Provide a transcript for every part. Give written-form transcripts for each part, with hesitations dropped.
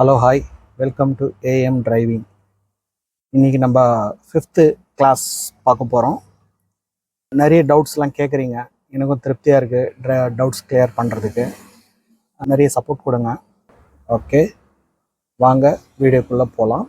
Hello hi, welcome to AM driving. இன்றைக்கி நம்ம 5th class பார்க்க போகிறோம். நிறைய டவுட்ஸ்லாம் கேட்குறீங்க, எனக்கும் திருப்தியாக இருக்குது டவுட்ஸ் கிளியர் பண்ணுறதுக்கு. நிறைய சப்போர்ட் கொடுங்க. ஓகே, வாங்க வீடியோக்குள்ளே போகலாம்.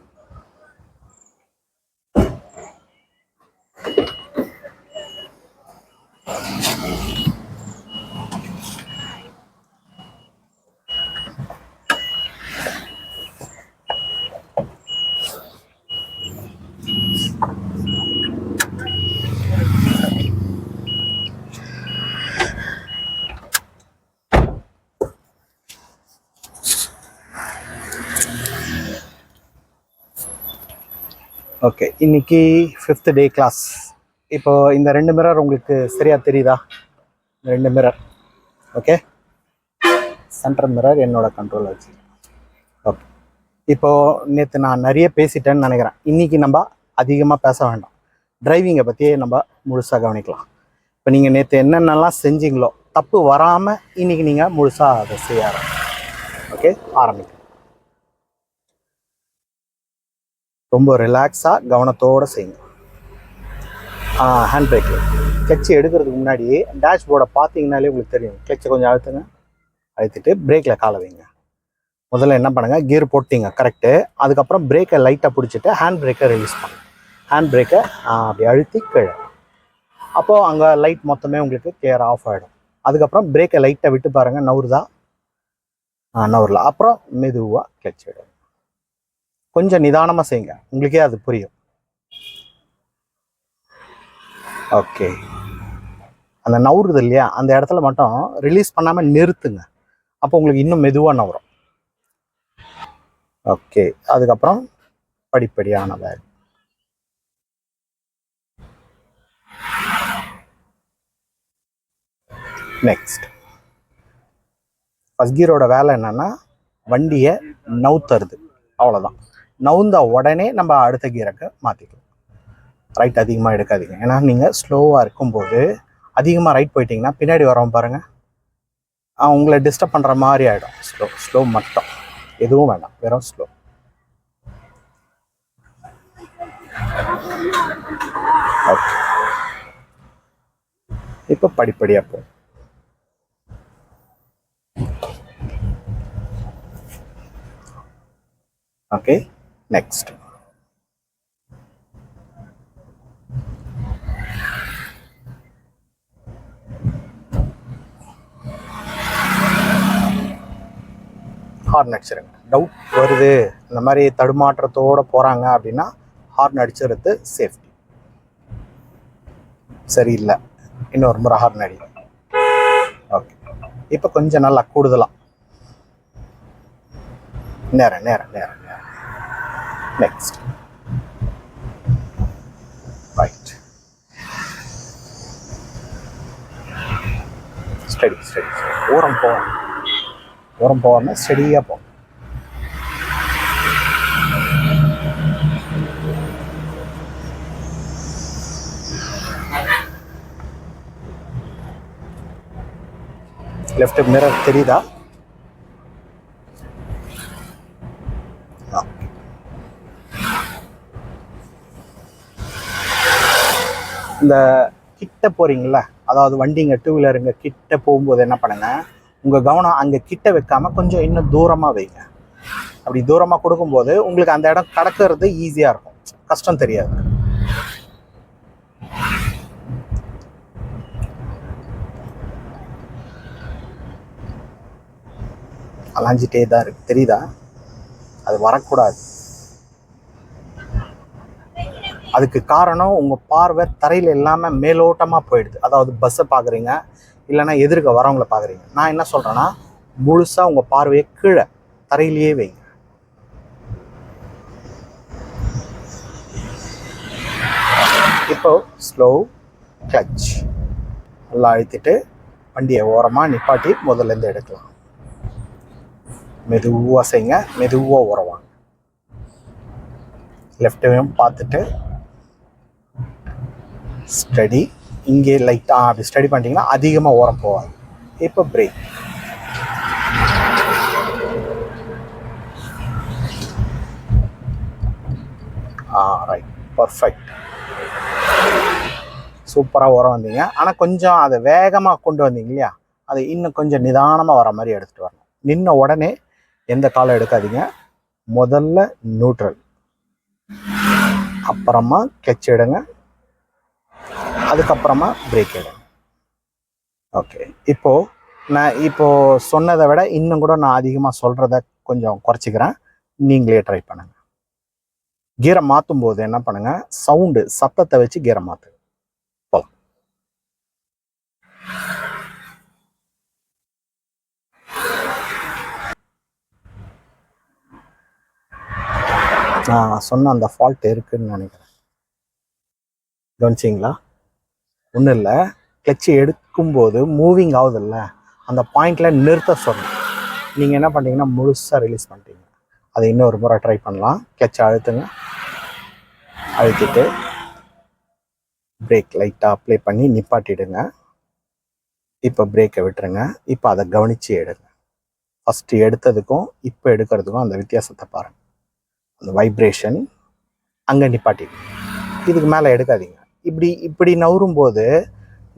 ஓகே, இன்னைக்கு 5th டே கிளாஸ். இப்போ இந்த 2 மிரர் உங்களுக்கு சரியாக தெரியுதா? 2 மிரர். ஓகே, சென்டர் மிரர் என்னோட கண்ட்ரோல் வச்சு. ஓகே, இப்போது நேற்று நான் நிறைய பேசிட்டேன்னு நினைக்கிறேன். இன்றைக்கி நம்ம அதிகமாக பேச வேண்டாம், டிரைவிங்கை பற்றியே நம்ம முழுசாக கவனிக்கலாம். இப்போ நீங்கள் நேற்று என்னென்னலாம் செஞ்சீங்களோ தப்பு வராமல் இன்றைக்கி நீங்கள் முழுசாக அதை செய்ய ஓகே, ஆரம்பிக்கலாம். ரொம்ப ரிலாக்ஸாக கவனத்தோடு செய்யுங்க. ஹேண்ட் பிரேக்கு கிளச்சு எடுக்கிறதுக்கு முன்னாடி டேஷ்போர்டை பார்த்தீங்கன்னாலே உங்களுக்கு தெரியும். கிளச்சை கொஞ்சம் அழுத்துங்க, அழுத்திட்டு பிரேக்கில் காலை வைங்க. முதல்ல என்ன பண்ணுங்கள், கியர் போட்டிங்க கரெக்டு. அதுக்கப்புறம் பிரேக்கை லைட்டாக பிடிச்சிட்டு ஹேண்ட் பிரேக்கை ரிலீஸ் பண்ணுங்க. ஹேண்ட் பிரேக்கை அப்படி அழுத்தி கீழே. அப்போது அங்கே லைட் மொத்தமே உங்களுக்கு கிளியர் ஆஃப் ஆகிடும். அதுக்கப்புறம் பிரேக்கை லைட்டை விட்டு பாருங்கள், நவுறுதா? நவுறல. அப்புறம் மெதுவாக கிளச் விடும். கொஞ்சம் நிதானமாக செய்யுங்க, உங்களுக்கே அது புரியும். ஓகே, அந்த நவுறுது இல்லையா, அந்த இடத்துல மட்டும் ரிலீஸ் பண்ணாமல் நிறுத்துங்க. அப்போ உங்களுக்கு இன்னும் மெதுவாக நவரும். ஓகே, அதுக்கப்புறம் படிப்படியான வேலை. நெக்ஸ்ட், ஃபர்ஸ்ட் கியரோட வேலை என்னன்னா வண்டியை நவுத்துறது, அவ்வளோதான். நவுந்த உடனே நம்ம அடுத்த கியருக்கு மாற்றிக்கலாம். ரைட் அதிகமாக எடுக்காதீங்க, ஏன்னா நீங்கள் ஸ்லோவாக இருக்கும்போது அதிகமாக ரைட் போயிட்டீங்கன்னா பின்னாடி வரவன் பாருங்கள், உங்களை டிஸ்டர்ப் பண்ணுற மாதிரி ஆகிடும். ஸ்லோ மட்டும், எதுவும் வேண்டாம், வெறும் ஸ்லோ. ஓகே, இப்போ படிப்படியாக போ. ஓகே, நெக்ஸ்ட், ஹார்ன் அடிச்சிருங்க. டவுட் வருது, இந்த மாதிரி தடுமாற்றத்தோடு போகிறாங்க அப்படின்னா ஹார்ன் அடிச்சிருது சேஃப்டி. சரியில்லை, இன்னொரு முறை ஹார்ன் அடி. ஓகே, இப்போ கொஞ்சம் நல்லா கூடுதலாம். நேரம் நேரம் நேரம் நேரம். Next, right, study study. ஓரம் போவோம், ஓரம் போகாமல் ஸ்டடியாக போகும். லெஃப்ட் மிரர் தெரியுதா? இந்த கிட்ட போகிறீங்களா, அதாவது வண்டிங்க டூ வீலருங்க கிட்ட போகும்போது என்ன பண்ணுங்க, உங்கள் கவனம் அங்கே கிட்ட வைக்காமல் கொஞ்சம் இன்னும் தூரமாக வைங்க. அப்படி தூரமாக கொடுக்கும்போது உங்களுக்கு அந்த இடம் கடக்கிறது ஈஸியாக இருக்கும், கஷ்டம் தெரியாது. அலைஞ்சிட்டே தான் இருக்கு, தெரியுதா? அது வரக்கூடாது. அதுக்கு காரணம் உங்கள் பார்வை தரையில் இல்லாமல் மேலோட்டமாக போயிடுது. அதாவது பஸ்ஸை பார்க்குறீங்க, இல்லைன்னா எதிர்க்க வரவங்களை பார்க்குறீங்க. நான் என்ன சொல்கிறேன்னா, முழுசாக உங்கள் பார்வையை கீழே தரையிலேயே வைங்க. இப்போ ஸ்லோ கிளச் நல்லா அழுத்திட்டு வண்டியை ஓரமாக நிப்பாட்டி முதல்லேருந்து எடுக்கலாம். மெதுவாக செய்யுங்க, மெதுவாக ஓரவாங்க. லெஃப்ட்டையும் பார்த்துட்டு ஸ்டடி. இங்கே லைட்டாக அப்படி ஸ்டடி பண்ணிட்டீங்கன்னா அதிகமாக ஓரம் போவாது. இப்போ பிரேக். ரைட், பர்ஃபெக்ட், சூப்பராக ஓரம் வந்தீங்க. ஆனால் கொஞ்சம் அதை வேகமாக கொண்டு வந்தீங்க இல்லையா, அதை இன்னும் கொஞ்சம் நிதானமாக வர மாதிரி எடுத்துகிட்டு வரணும். நின்ன உடனே எந்த காலம் எடுக்காதீங்க. முதல்ல நியூட்ரல், அப்புறமா கிளட்ச் எடுங்க, அதுக்கப்புறமா பிரேக் எடுங்க. ஓகே, இப்போது சொன்னதை விட இன்னும் கூட நான் அதிகமாக சொல்கிறத கொஞ்சம் குறைச்சிக்கிறேன். நீங்களே ட்ரை பண்ணுங்கள். கீரை மாற்றும் போது என்ன பண்ணுங்கள், சத்தத்தை வச்சு கீரை மாற்றுங்க. போகலாம். நான் சொன்ன அந்த ஃபால்ட் இருக்குன்னு நினைக்கிறேன். கவனிச்சிங்களா? ஒன்றும் இல்லை, கிளட்சி எடுக்கும்போது மூவிங் ஆகுதில்ல, அந்த பாயிண்டில் நிறுத்த சொல்லணும். நீங்கள் என்ன பண்ணிட்டீங்கன்னா முழுசாக ரிலீஸ் பண்ணிட்டீங்க. அதை இன்னொரு முறை ட்ரை பண்ணலாம். கிளட்சை அழுத்துங்க, அழுத்திட்டு பிரேக் லைட்டாக அப்ளை பண்ணி நிப்பாட்டிடுங்க. இப்போ பிரேக்கை விட்டுருங்க. இப்போ அதை கவனித்து எடுங்க. ஃபஸ்ட்டு எடுத்ததுக்கும் இப்போ எடுக்கிறதுக்கும் அந்த வித்தியாசத்தை பாருங்கள். அந்த வைப்ரேஷன் அங்கே நிப்பாட்டிடுங்க. இதுக்கு மேலே எடுக்காதீங்க. இப்படி நவரும் போது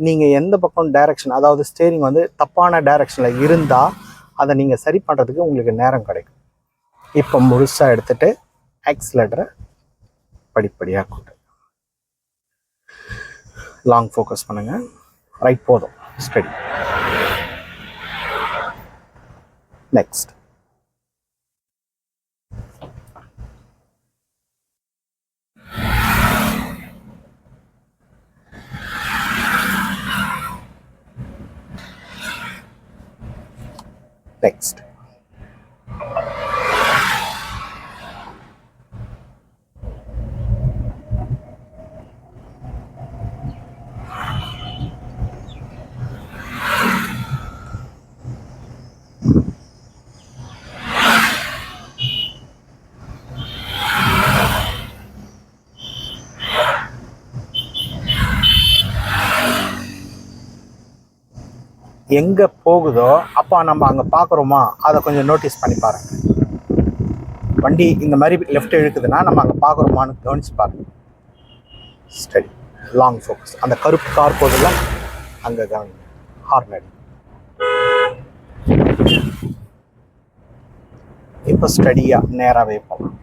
நீங்கள் எந்த பக்கம் டைரக்ஷன், அதாவது ஸ்டேரிங் வந்து தப்பான டைரக்ஷனில் இருந்தால் அதை நீங்கள் சரி பண்ணுறதுக்கு உங்களுக்கு நேரம் கிடைக்கும். இப்போ முழுசாக எடுத்துகிட்டு ஆக்சிலேட்டரை படிப்படியாக கூட்டு லாங் ஃபோக்கஸ் பண்ணுங்கள். ரைட், போதும், ஸ்டடி. Next next. எங்கே போகுதோ அப்போ நம்ம அங்கே பார்க்குறோமா, அதை கொஞ்சம் நோட்டீஸ் பண்ணி பாருங்கள். வண்டி இந்த மாதிரி லெஃப்ட் இழுக்குதுன்னா நம்ம அங்கே பார்க்குறோமான்னு கவனிச்சு பாருங்கள். Study, long focus. அந்த கருப்பு கார் போதில்ல, அங்கே கவனிங்க. ஹார்ன் அடி. இப்போ ஸ்டடியாக நேராகவே போகலாம்.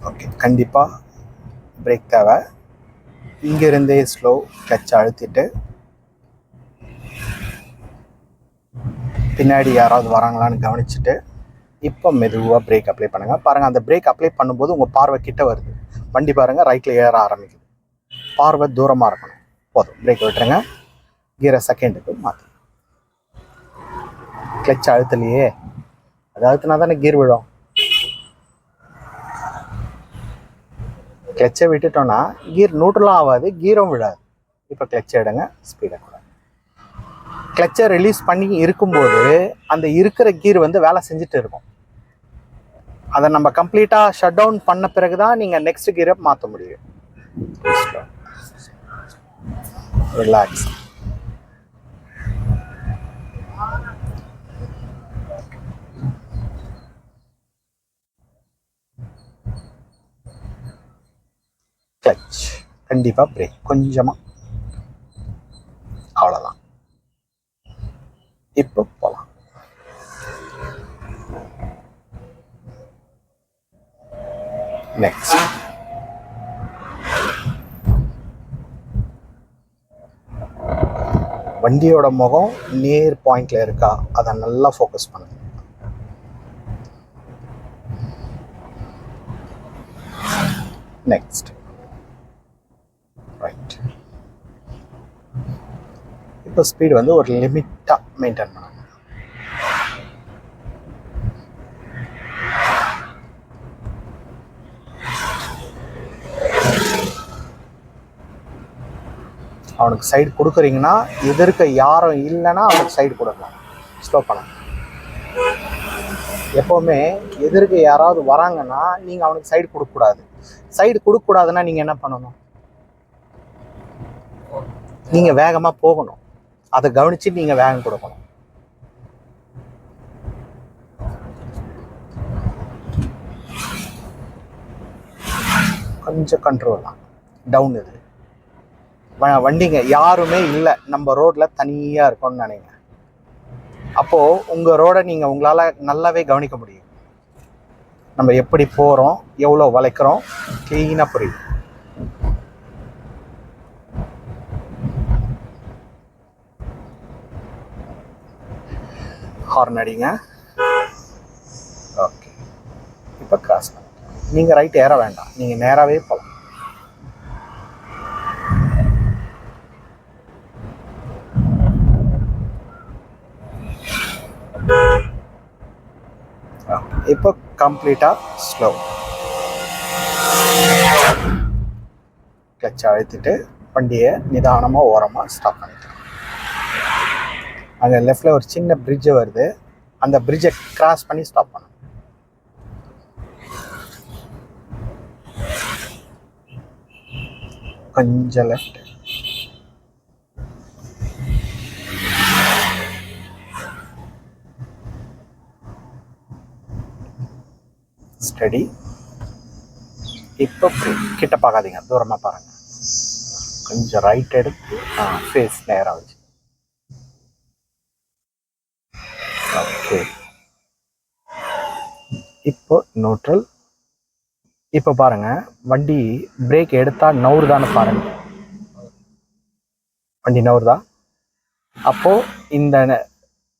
ஓகே, கண்டிப்பாக பிரேக் தேவை. இங்கிருந்தே ஸ்லோ கிளட்ச் அழுத்திட்டு பின்னாடி யாராவது வராங்களான்னு கவனிச்சுட்டு இப்போ மெதுவாக பிரேக் அப்ளை பண்ணுங்கள். பாருங்கள், அந்த பிரேக் அப்ளை பண்ணும்போது உங்கள் பார்வை கிட்ட வருது. வண்டி பாருங்கள் ரைட்டில் ஏற ஆரம்பிக்குது. பார்வை தூரமாக இருக்கணும். போதும், பிரேக் விட்டுருங்க. கீரை செகண்டுக்கு மாற்று. கிளட்ச் அழுத்தலையே, அது அழுத்தினா தானே கீர் விடும். கிளட்சை விட்டுட்டோன்னா கீர் நியூட்ரலும் ஆகாது, கீரும் விடாது. இப்போ கிளட்சை எடுங்க, ஸ்பீடாக கூட. கிளட்சை ரிலீஸ் பண்ணி இருக்கும்போது அந்த இருக்கிற கீர் வந்து வேலை செஞ்சுட்டு இருக்கும். அதை நம்ம கம்ப்ளீட்டாக ஷட் டவுன் பண்ண பிறகு தான் நீங்கள் நெக்ஸ்ட் கீரை மாற்ற முடியும். ரிலாக்ஸ். கிளட்ச் கண்டிப்பாக பிரேக் கொஞ்சமாக, அவ்வளோதான். இப்போ போகலாம். நெக்ஸ்ட் வண்டியோட முகம் நேர் பாயிண்ட்ல இருக்கா, அதை நல்லா ஃபோக்கஸ் பண்ணுங்க. Next right. இப்போ ஸ்பீடு வந்து ஒரு லிமிட்டாக மெயின்டைன் பண்ணுங்க. அவனுக்கு சைடு கொடுக்குறீங்கன்னா எதிர்க்க யாரும் இல்லைன்னா அவனுக்கு சைடு கொடுக்கலாம். ஸ்லோ பண்ண எப்போவுமே எதிர்க்க யாராவது வராங்கன்னா நீங்கள் அவனுக்கு சைடு கொடுக்கக்கூடாது. சைடு கொடுக்கக்கூடாதுன்னா நீங்கள் என்ன பண்ணணும்? நீங்கள் வேகமாக போகணும். அதை கவனித்து நீங்கள் வேகம் கொடுக்கணும். கொஞ்சம் கண்ட்ரோலாக டவுன். இது வண்டிங்க யாருமே இல்லை, நம்ம ரோட்டில் தனியாக இருக்கோம்னு நினைங்க. அப்போது உங்கள் ரோடை நீங்கள் உங்களால் நல்லாவே கவனிக்க முடியும். நம்ம எப்படி போகிறோம், எவ்வளோ வளைக்கிறோம், க்ளீனாக புரியும். ஹார்ன் அடிங்க. ஓகே, இப்போ கிராஸ் பண்ண நீங்கள் ரைட் ஏற வேண்டாம், நீங்கள் நேராகவே போகலாம். இப்போ கம்ப்ளீட்டாக ஸ்லோ. கிளச்சை அழுத்திட்டு வண்டியை நிதானமாக ஓரமாக ஸ்டாப் பண்ணிக்கலாம். அங்கே லெஃப்டில் ஒரு சின்ன பிரிட்ஜு வருது, அந்த பிரிட்ஜை கிராஸ் பண்ணி ஸ்டாப் பண்ணணும். கொஞ்சம் லெஃப்ட். ஸ்டடி. இப்போ கிட்ட பார்க்காதீங்க, தூரமாக பாருங்கள். கொஞ்சம் ரைட் எடுத்து ஃபேஸ் நேராக வச்சு. ஓகே, இப்போ நியூட்ரல். இப்போ பாருங்கள், வண்டி பிரேக் எடுத்தால் நவுறுதான்னு பாருங்கள். வண்டி நவுறுதா? அப்போது இந்த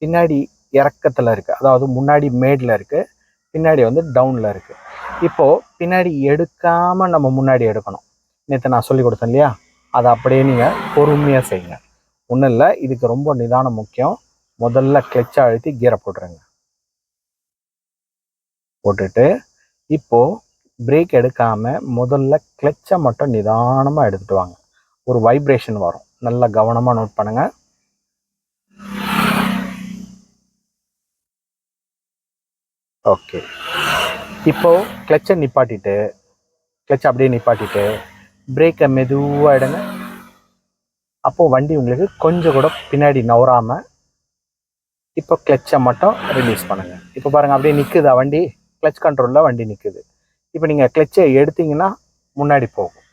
பின்னாடி இறக்கத்தில் இருக்குது, அதாவது முன்னாடி மேடில் இருக்குது, பின்னாடி வந்து டவுனில் இருக்குது. இப்போது பின்னாடி எடுக்காமல் நம்ம முன்னாடி எடுக்கணும். நேற்று நான் சொல்லி கொடுத்தேன் இல்லையா, அதை அப்படியே நீங்கள் பொறுமையாக செய்யுங்க. ஒன்றும் இல்லை, இதுக்கு ரொம்ப நிதானம் முக்கியம். முதல்ல கிளச்சை அழுத்தி கீரை போட்டுருங்க. போட்டுட்டு இப்போது பிரேக் எடுக்காமல் முதல்ல கிளச்சை மட்டும் நிதானமாக எடுத்துகிட்டு வாங்க. ஒரு வைப்ரேஷன் வரும், நல்லா கவனமாக நோட் பண்ணுங்கள். ஓகே, இப்போது கிளச்சை அப்படியே நிப்பாட்டிட்டு பிரேக்கை மெதுவாக எடுங்க. அப்போது வண்டி உங்களுக்கு கொஞ்சம் கூட பின்னாடி நவராமல் இப்போ கிளச்சை மட்டும் ரிலீஸ் பண்ணுங்கள். இப்போ பாருங்கள், அப்படியே நிற்குதா வண்டி? கிளச் கண்ட்ரோலில் வண்டி நிற்குது. இப்போ நீங்கள் கிளச்சை எடுத்தீங்கன்னா முன்னாடி போகும்.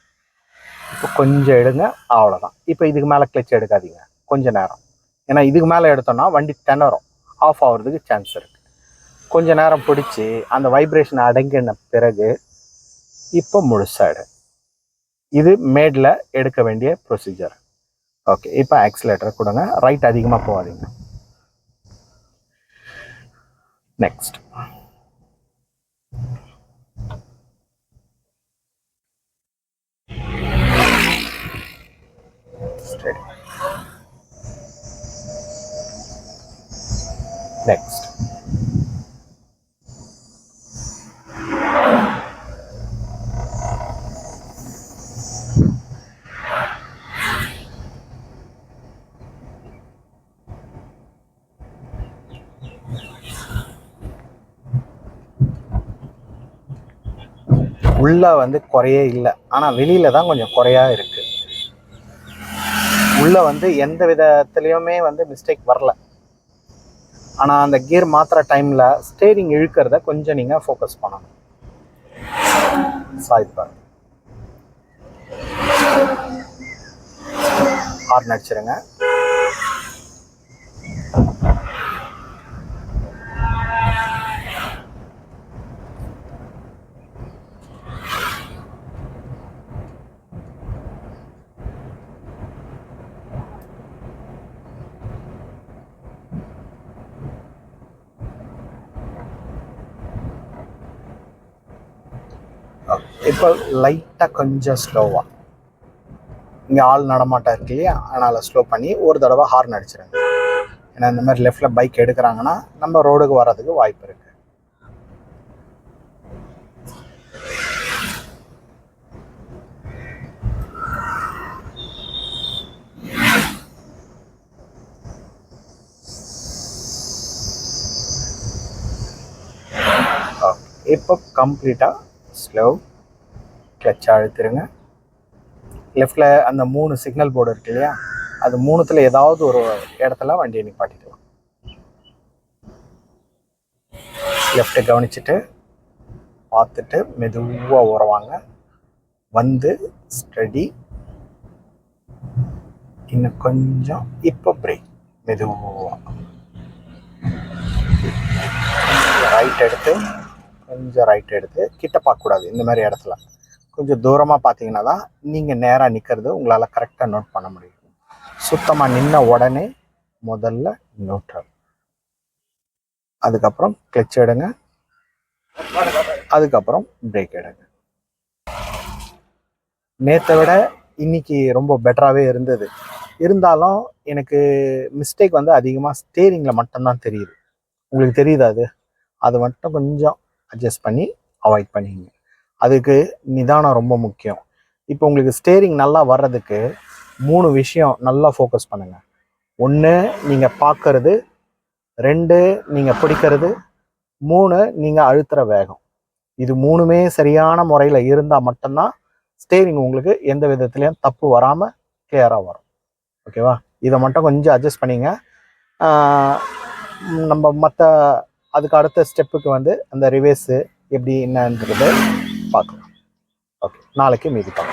இப்போ கொஞ்சம் எடுங்க, அவ்வளோதான். இப்போ இதுக்கு மேலே கிளச் எடுக்காதீங்க கொஞ்சம் நேரம். ஏன்னா இதுக்கு மேலே எடுத்தோன்னா வண்டி திணறும், ஆஃப் ஆகிறதுக்கு சான்ஸ் இருக்குது. கொஞ்ச நேரம் பிடிச்சி அந்த வைப்ரேஷன் அடங்கின பிறகு இப்போ முழுசாயிடு. இது மேடில் எடுக்க வேண்டிய ப்ரொசீஜர். ஓகே, இப்போ ஆக்சிலேட்டர் கொடுங்க. ரைட் அதிகமாக போகாதீங்க. Next study. நெக்ஸ்ட் உள்ள வந்து குறையே இல்லை, ஆனால் வெளியில தான் கொஞ்சம் குறையா இருக்கு. உள்ள வந்து எந்த விதத்துலையுமே வந்து மிஸ்டேக் வரல. ஆனால் அந்த கியர் மாத்திர டைமில் ஸ்டேரிங் இழுக்கிறத கொஞ்சம் நீங்கள் ஃபோக்கஸ் பண்ணணும். சாய்ப்பார் ஹார்ன் அடிச்சிருங்க. இப்போ லைட்டாக கொஞ்சம் ஸ்லோவாக, இங்கே ஆள் நடமாட்டம் இருக்கு இல்லையா, அதனால் ஸ்லோ பண்ணி ஒரு தடவை ஹார்ன் அடிச்சிருங்க. ஏன்னா இந்த மாதிரி லெஃப்டில் பைக் எடுக்கிறாங்கன்னா நம்ம ரோடுக்கு வர்றதுக்கு வாய்ப்பு இருக்குது. இப்போ கம்ப்ளீட்டாக ஸ்லோ கிளச் அழுத்திருங்க. லெஃப்டில் அந்த 3 சிக்னல் போர்டு இருக்கு இல்லையா, அது 3த்தில் ஏதாவது ஒரு இடத்துல வண்டியை நிப்பாட்டிக்கலாம். லெஃப்ட்டை கவனிச்சுட்டு பார்த்துட்டு மெதுவாக உறவாங்க. வந்து ஸ்டடி, இன்னும் கொஞ்சம், இப்போ பிரேக் மெதுவாக ரைட் எடுத்து, கொஞ்சம் ரைட் எடுத்து, கிட்ட பார்க்கக்கூடாது. இந்த மாதிரி இடத்துல கொஞ்சம் தூரமாக பார்த்தீங்கன்னா தான் நீங்கள் நேராக நிற்கிறது உங்களால் கரெக்டாக நோட் பண்ண முடியும். சுத்தமாக நின்ன உடனே முதல்ல நியூட்ரல், அதுக்கப்புறம் கிளச் எடுங்க, அதுக்கப்புறம் பிரேக் எடுங்க. நேற்றை விட இன்னைக்கு ரொம்ப பெட்டராகவே இருந்தது. இருந்தாலும் எனக்கு மிஸ்டேக் வந்து அதிகமாக ஸ்டேரிங்கில் மட்டும்தான் தெரியுது. உங்களுக்கு தெரியுது அது மட்டும் கொஞ்சம் அட்ஜஸ்ட் பண்ணி அவாய்ட் பண்ணிங்க. அதுக்கு நிதானம் ரொம்ப முக்கியம். இப்போ உங்களுக்கு ஸ்டேரிங் நல்லா வர்றதுக்கு 3 விஷயம் நல்லா ஃபோக்கஸ் பண்ணுங்கள். 1 நீங்கள் பார்க்கறது, 2 நீங்கள் பிடிக்கிறது, 3 நீங்கள் அழுத்துகிற வேகம். இது 3மே சரியான முறையில் இருந்தால் மட்டும்தான் ஸ்டேரிங் உங்களுக்கு எந்த விதத்துலையும் தப்பு வராமல் கிளியராக வரும். ஓகேவா? இதை மட்டும் கொஞ்சம் அட்ஜஸ்ட் பண்ணிங்க. நம்ம மற்ற அதுக்கு அடுத்த ஸ்டெப்புக்கு வந்து அந்த ரிவேர்ஸு எப்படி என்னன்றது பார்க்கலாம். ஓகே, நாளைக்கு மீதி பார்க்கலாம்.